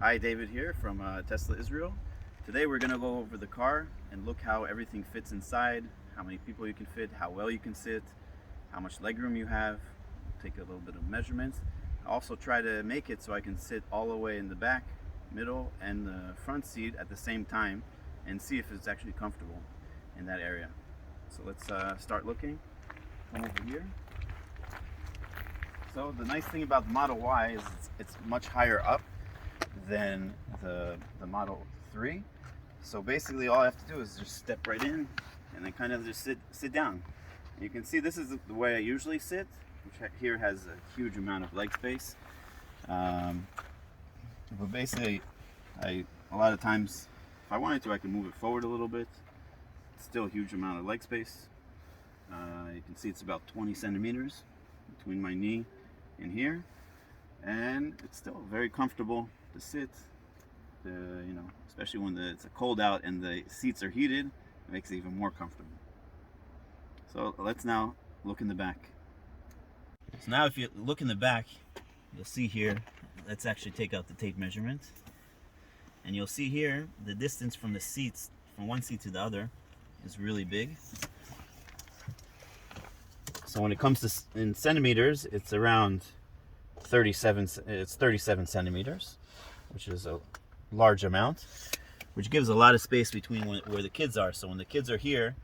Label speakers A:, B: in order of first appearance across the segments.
A: Hi, David here from Tesla Israel. Today we're going to go over the car and look how everything fits inside, how many people you can fit, how well you can sit, how much legroom you have. Take a little bit of measurements. I'll also try to make it so I can sit all the way in the back, middle, and the front seat at the same time and see if it's actually comfortable in that area. So let's start looking. Come over here. So the nice thing about the Model Y is it's much higher up than the Model 3. So basically all I have to do is just step right in and then kind of just sit down. You can see this is the way I usually sit, which here has a huge amount of leg space. But basically, a lot of times, if I wanted to, I can move it forward a little bit. It's still a huge amount of leg space. You can see it's about 20 centimeters between my knee and here, and it's still very comfortable to sit. Especially when it's cold out and the seats are heated, it makes it even more comfortable. So let's now look in the back. So now if you look in the back, you'll see here, let's actually take out the tape measurement. And you'll see here, the distance from the seats, from one seat to the other, is really big. So when it comes to in centimeters, it's around 37 centimeters, which is a large amount, which gives a lot of space between where the kids are. So when the kids are here,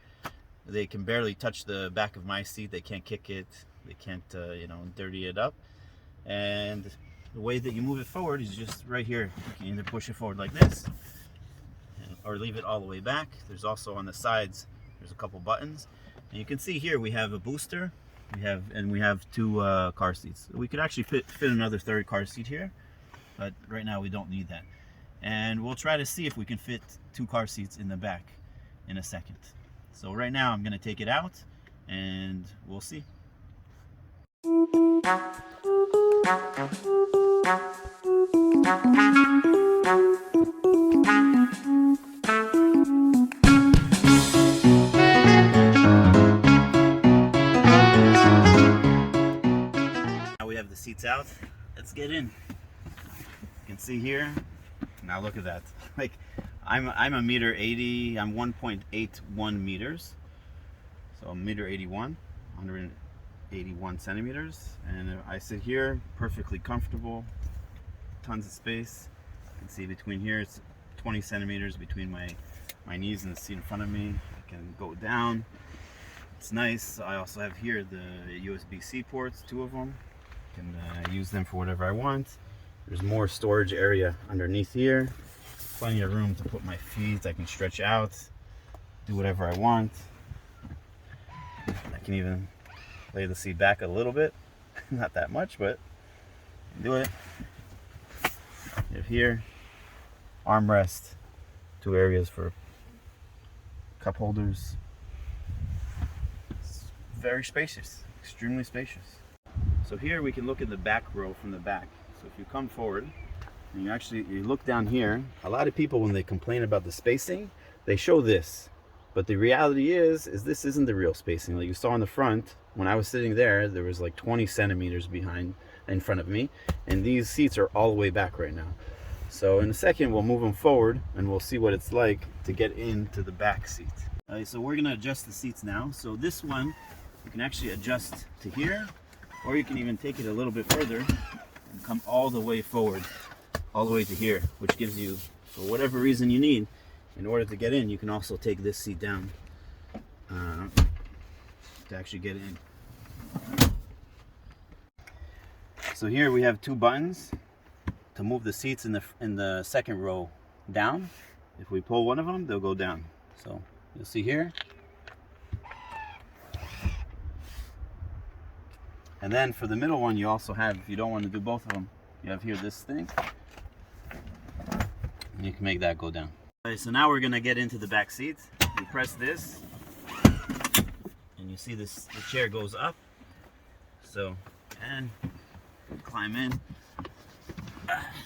A: they can barely touch the back of my seat. They can't kick it. They can't, dirty it up. And the way that you move it forward is just right here. You can either push it forward like this, or leave it all the way back. There's also on the sides, there's a couple buttons. And you can see here we have a booster. We have two car seats. We could actually fit another third car seat here, but right now we don't need that. And we'll try to see if we can fit two car seats in the back in a second. So right now I'm going to take it out and we'll see. Now we have the seats out. Let's get in. You can see here. Now look at that. Like I'm a meter 80. I'm 1.81 meters. So I'm meter 81, 181 centimeters, and I sit here perfectly comfortable. Tons of space. You can see between here it's 20 centimeters between my knees and the seat in front of me. I can go down. It's nice. I also have here the USB-C ports, two of them. I can use them for whatever I want. There's more storage area underneath here. Plenty of room to put my feet. I can stretch out, do whatever I want. I can even lay the seat back a little bit. Not that much, but do it. You have here, armrest, two areas for cup holders. It's very spacious, extremely spacious. So here we can look at the back row from the back. So if you come forward and you look down here, a lot of people when they complain about the spacing, they show this. But the reality is this isn't the real spacing. Like you saw in the front, when I was sitting there was like 20 centimeters in front of me, and these seats are all the way back right now. So in a second we'll move them forward and we'll see what it's like to get into the back seat. All right, so we're gonna adjust the seats now. So this one you can actually adjust to here, or you can even take it a little bit further and come all the way forward, all the way to here, which gives you, for whatever reason you need, in order to get in, you can also take this seat down to actually get in. So here we have two buttons to move the seats in the second row down. If we pull one of them, they'll go down. So you'll see here. And then for the middle one, you also have, if you don't want to do both of them, you have here this thing. And you can make that go down. Okay, so now we're going to get into the back seat. You press this, and you see the chair goes up. So, and climb in,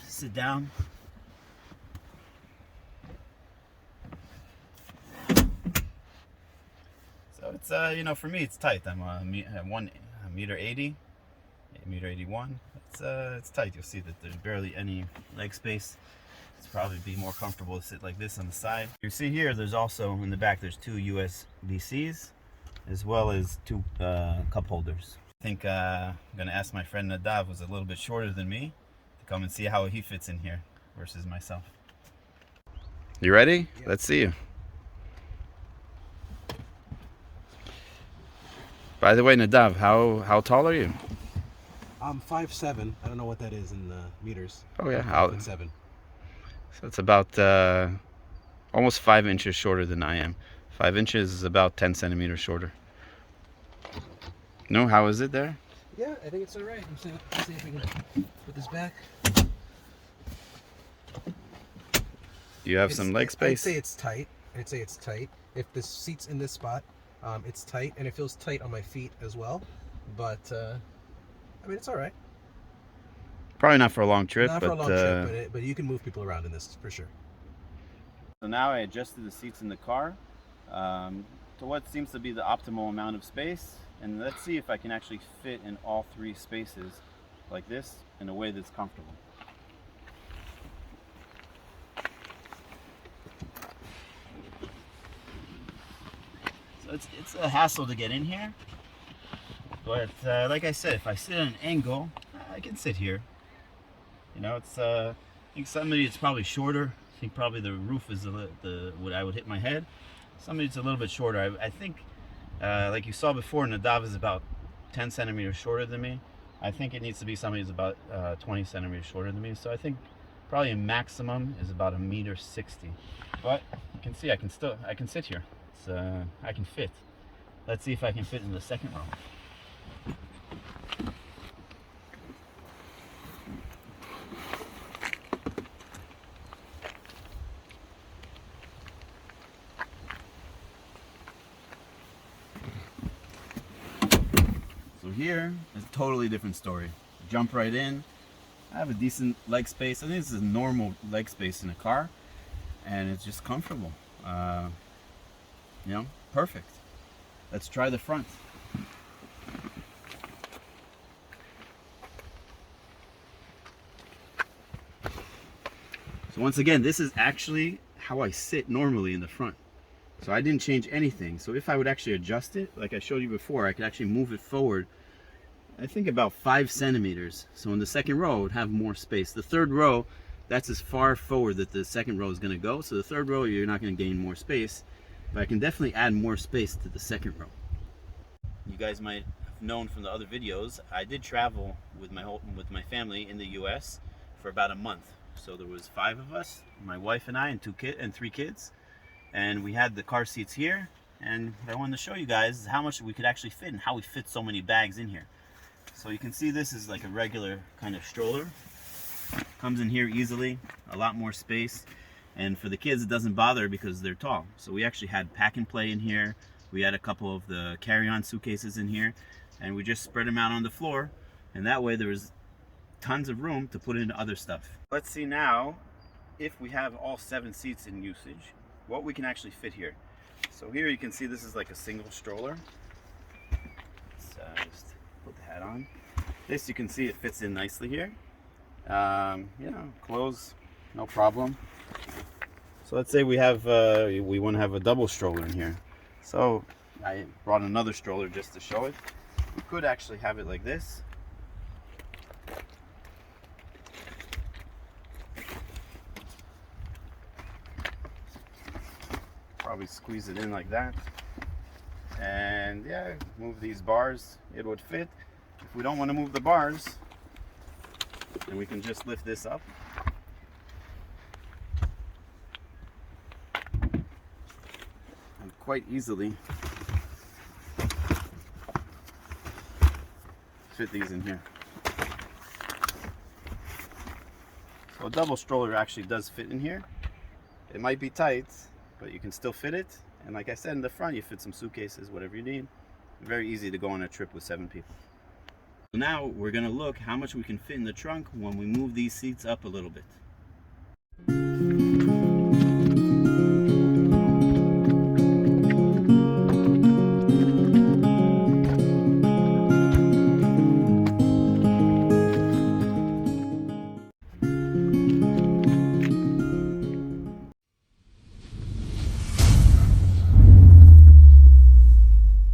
A: sit down. So it's, for me, it's tight. I'm a meter 80, meter 81. It's tight. You'll see that there's barely any leg space. It's probably be more comfortable to sit like this on the side. You see here, there's also in the back, there's 2 USB-Cs as well as 2 cup holders. I think I'm gonna ask my friend Nadav, who's a little bit shorter than me, to come and see how he fits in here versus myself. You ready? Yeah. Let's see you. By the way, Nadav, how tall are you?
B: I'm 5'7". I don't know what that is in meters.
A: Oh yeah,
B: 5'7".
A: So it's about almost 5 inches shorter than I am. 5 inches is about 10 centimeters shorter. No, how is it there?
B: Yeah, I think it's all right. Let's see if we can put this back.
A: You have some leg space?
B: I'd say it's tight. If the seat's in this spot, it's tight, and it feels tight on my feet as well. But I mean, it's all right.
A: Probably not for a long trip.
B: Not for a long trip, but you can move people around in this for sure.
A: So now I adjusted the seats in the car to what seems to be the optimal amount of space, and let's see if I can actually fit in all 3 spaces like this in a way that's comfortable. So it's a hassle to get in here, but like I said, if I sit at an angle, I can sit here. You know, it's I think somebody it's probably shorter. I think probably the roof is what I would hit my head. Somebody's a little bit shorter. I think, like you saw before, Nadav is about 10 centimeters shorter than me. I think it needs to be somebody who's about 20 centimeters shorter than me. So I think probably a maximum is about 1.60 meters. But you can see I can sit here. I can fit. Let's see if I can fit in the second row. Here is a totally different story. Jump right in. I have a decent leg space. I think this is normal leg space in a car, and it's just comfortable. You know, perfect. Let's try the front. So once again, this is actually how I sit normally in the front. So I didn't change anything. So if I would actually adjust it, like I showed you before, I could actually move it forward, I think about 5 centimeters. So in the second row, I would have more space. The third row, that's as far forward that the second row is going to go. So the third row, you're not going to gain more space. But I can definitely add more space to the second row. You guys might have known from the other videos, I did travel with my family in the US for about a month. So there was 5 of us, my wife and I, and 3 kids. And we had the car seats here. And what I wanted to show you guys is how much we could actually fit and how we fit so many bags in here. So you can see this is like a regular kind of stroller. Comes in here easily, a lot more space. And for the kids, it doesn't bother because they're tall. So we actually had pack and play in here. We had a couple of the carry-on suitcases in here. And we just spread them out on the floor. And that way there was tons of room to put in other stuff. Let's see now, if we have all 7 seats in usage, what we can actually fit here. So here you can see this is like a single stroller. Let's just put the hat on. This you can see it fits in nicely here. You know, clothes, no problem. So let's say we want to have a double stroller in here. So I brought another stroller just to show it. We could actually have it like this. Probably squeeze it in like that. And yeah, move these bars, it would fit. If we don't want to move the bars, then we can just lift this up. And quite easily fit these in here. So a double stroller actually does fit in here. It might be tight, but you can still fit it. And like I said, in the front, you fit some suitcases, whatever you need. Very easy to go on a trip with 7 people. So now we're gonna look how much we can fit in the trunk when we move these seats up a little bit.